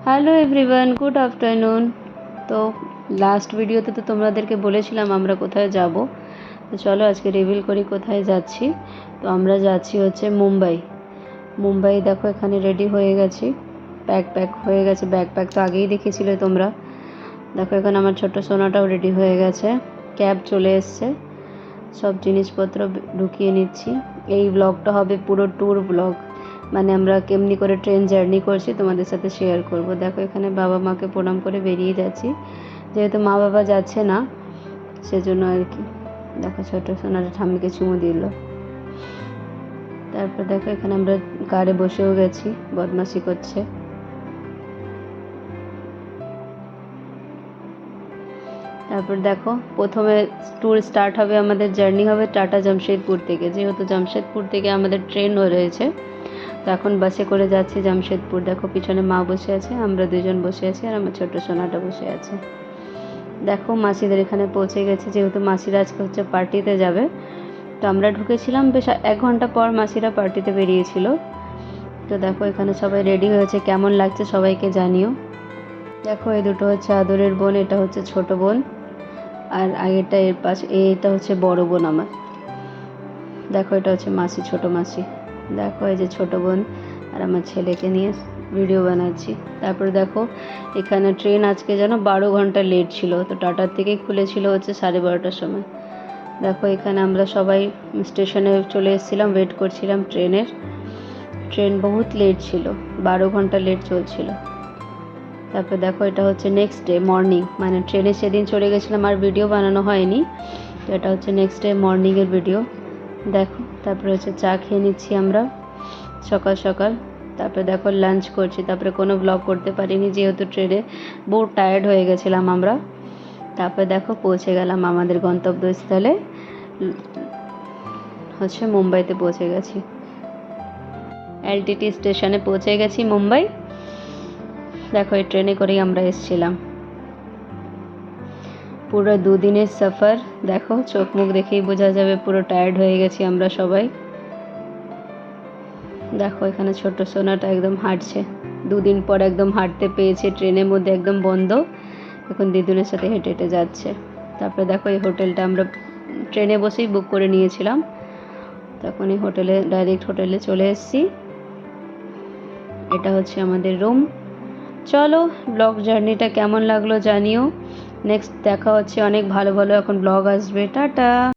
Hello everyone, good afternoon. তো last ভিডিওতে তো তোমাদেরকে বলেছিলাম আমরা কোথায় যাব। তো চলো আজকে রিভিল করি কোথায় যাচ্ছি। তো আমরা যাচ্ছি হচ্ছে মুম্বাই। দেখো এখানে রেডি হয়ে গেছি, প্যাক হয়ে গেছে। ব্যাগ তো আগেই দেখেছিলে তোমরা। দেখো এখানে আমার ছোট্ট সোনাটাও রেডি হয়ে গেছে, ক্যাব চলে এসছে, সব জিনিসপত্র ঢুকিয়ে নিচ্ছি। এই ব্লগটা হবে পুরো ট্যুর ব্লগ, মানে আমরা কেমনি করে ট্রেন জার্নি করছি তোমাদের সাথে শেয়ার করব। দেখো এখানে বাবা মাকে প্রণাম করে বেরিয়ে যাচ্ছি, যেহেতু মা বাবা যাচ্ছে না সেজন্য আর কি। দেখো ছোট সোনার ঠাম্মিকে চুমু দিল। তারপর দেখো এখানে আমরা কারে বসেও গেছি, বদমাশি করছে। তারপর দেখো প্রথমে ট্যুর স্টার্ট হবে, আমাদের জার্নি হবে টাটা জামশেদপুর থেকে, যেহেতু জামশেদপুর থেকে আমাদের ট্রেন রয়েছে। তো এখন বাসে করে যাচ্ছি জামশেদপুর। দেখো পিছনে মা বসে আছে, আমরা দুজন বসে আছি, আর আমার ছোট্ট সোনাটা বসে আছে। দেখো মাসিদের এখানে পৌঁছে গেছে, যেহেতু মাসিরা আজকে হচ্ছে পার্টিতে যাবে। তো আমরা ঢুকেছিলাম বেশ 1 ঘন্টা পর, মাসিরা পার্টিতে বেরিয়েছিল। তো দেখো এখানে সবাই রেডি হয়েছে, কেমন লাগছে সবাইকে জানিও। দেখো এই দুটো হচ্ছে আদরের বোন, এটা হচ্ছে ছোট বোন, আর আগেরটা এর পাশে, এইটা হচ্ছে বড় বোন আমার। দেখো এটা হচ্ছে মাসি, ছোট মাসি। দেখো এই যে ছোট বোন আর আমার ছেলেকে নিয়ে ভিডিও বানাচ্ছি। তারপর দেখো এখানে ট্রেন আজকে যেন 12 ঘন্টা লেট ছিল। তো টাটার থেকেই খুলেছিল হচ্ছে 12:30টার সময়। দেখো এখানে আমরা সবাই স্টেশনে চলে এসেছিলাম, ওয়েট করছিলাম ট্রেনের। ট্রেন বহুত লেট ছিল, 12 ঘন্টা লেট চলছিল। তারপর দেখো এটা হচ্ছে নেক্সট ডে মর্নিং, মানে ট্রেনে সেদিন চলে গেছিলাম আর ভিডিও বানানো হয়নি। তো এটা হচ্ছে নেক্সট ডে মর্নিংয়ের ভিডিও। দেখো তারপরে হচ্ছে চা খেয়ে নিচ্ছি আমরা সকাল সকাল। তারপরে দেখো লাঞ্চ করছি। তারপরে কোনো ব্লগ করতে পারিনি, যেহেতু ট্রেনে বহুত টায়ার্ড হয়ে গেছিলাম আমরা। তারপরে দেখো পৌঁছে গেলাম আমাদের গন্তব্যস্থলে, হচ্ছে মুম্বাইতে পৌঁছে গেছি। এলটিটি স্টেশনে পৌঁছে গেছি মুম্বাই। দেখো এই ট্রেনে করেই আমরা এসেছিলাম। পুরো 2 দিনের সফর। দেখো চোখ মুখ দেখেই বোঝা যাবে পুরো টায়ার্ড হয়ে গেছি আমরা সবাই। দেখো এখানে ছোট সোনাটা একদম হাঁটছে, 2 দিন পর একদম হাঁটতে পেয়েছে, ট্রেনের মধ্যে একদম বন্ধ, এখন দিদুনের সাথে হেঁটে হেঁটে যাচ্ছে। তারপরে দেখো এই হোটেলটা আমরা ট্রেনে বসেই বুক করে নিয়েছিলাম, তখন এই হোটেলে ডাইরেক্ট হোটেলে চলে এসেছি। এটা হচ্ছে আমাদের রুম। চলো ব্লগ জার্নিটা কেমন লাগলো জানিও। নেক্সট দেখা হচ্ছে, অনেক ভালো ভালো এখন ব্লগ আসবে। টাটা।